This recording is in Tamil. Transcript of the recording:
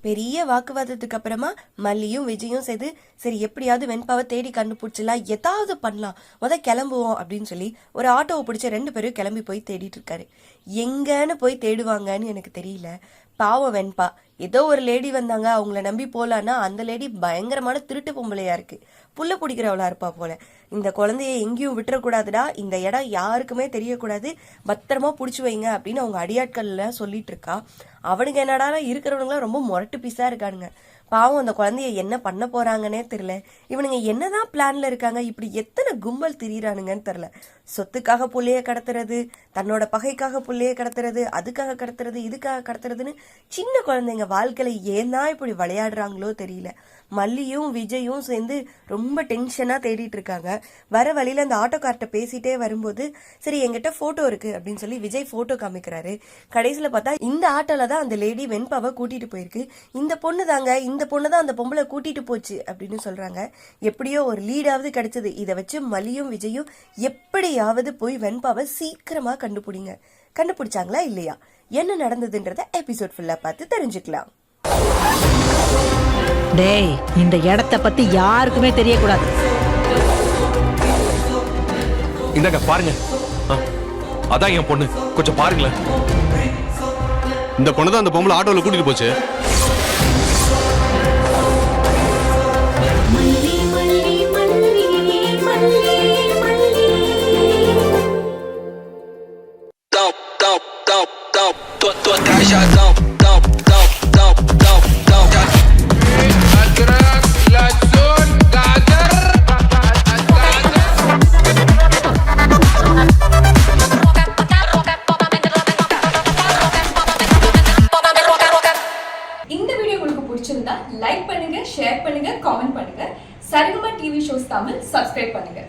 பெரிய வாக்குவாதத்துக்கு அப்புறமா மல்லியும் விஜயும் சேர்ந்து சரி எப்படியாவது வெண்பாவை தேடி கண்டுபிடிச்சலாம், ஏதாவது பண்ணலாம், கிளம்புவோம் அப்படின்னு சொல்லி ஒரு ஆட்டோவை பிடிச்ச 2 பேரும் கிளம்பி போய் தேடிட்டு இருக்காரு. எங்கன்னு போய் தேடுவாங்கன்னு எனக்கு தெரியல. பாவம் வெண்பா, ஏதோ ஒரு லேடி வந்தாங்க அவங்கள நம்பி போலான்னா அந்த லேடி பயங்கரமான திருட்டு பொம்பளையா இருக்கு, புள்ள பிடிக்கிறவளா இருப்பா போல. இந்த குழந்தைய எங்கேயும் விட்டுறக்கூடாதுடா, இந்த இடம் யாருக்குமே தெரியக்கூடாது, பத்திரமா பிடிச்சி வைங்க அப்படின்னு அவங்க அடியாட்கள்ல சொல்லிட்டு இருக்கா. அவனுங்க என்னடா இருக்கிறவனுங்களாம் ரொம்ப முரட்டு பீஸா இருக்கானுங்க. பாவம் அந்த குழந்தைய என்ன பண்ண போறாங்கன்னே தெரியல. இவனுங்க என்னதான் பிளான்ல இருக்காங்க, இப்படி எத்தனை கும்பல் திரியிறானுங்கன்னு தெரியல. சொத்துக்காக புள்ளைய கடத்துறது, தன்னோட பகைக்காக புள்ளைய கடத்துறது, அதுக்காக கடத்துறது, இதுக்காக கடத்துறதுன்னு சின்ன குழந்தைங்க வாழ்க்கையில ஏன்னா இப்படி விளையாடுறாங்களோ தெரியல. மல்லியும் விஜயும் சேர்ந்து ரொம்ப டென்ஷனா தேடிட்டு இருக்காங்க. வர வழியில அந்த ஆட்டோக்கார்ட்ட பேசிட்டே வரும்போது சரி என்கிட்ட போட்டோ இருக்கு அப்படின்னு சொல்லி விஜய் போட்டோ காமிக்கிறாரு. கடைசியில பார்த்தா இந்த ஆட்டோல தான் அந்த லேடி வெண்பாவை கூட்டிட்டு போயிருக்கு, இந்த பொண்ணு தாங்க, இந்த பொண்ணு தான் அந்த பொம்பளை கூட்டிட்டு போச்சு அப்படின்னு சொல்றாங்க. எப்படியோ ஒரு லீடாவது கிடைச்சது. இதை வச்சு மல்லியும் விஜயும் எப்படியாவது போய் வெண்பாவை சீக்கிரமா கண்டுபிடிங்க. கண்டுபிடிச்சாங்களா இல்லையா, என்ன நடந்ததுன்றத எபிசோட் ஃபுல்லா பார்த்து தெரிஞ்சுக்கலாம். டேய், இந்த இடத்த பத்தி யாருக்குமே தெரியக்கூடாது. இந்தாங்க பாருங்க, அதான் என் பொண்ணு, கொஞ்சம் பாருங்களேன். இந்த பொண்ணு தான் அந்த பொம்பளை ஆட்டோல கூட்டிட்டு போச்சு. லைக் பண்ணுங்க, ஷேர் பண்ணுங்க, காமெண்ட் பண்ணுங்க. Saregama TV shows Tamil subscribe பண்ணுங்க.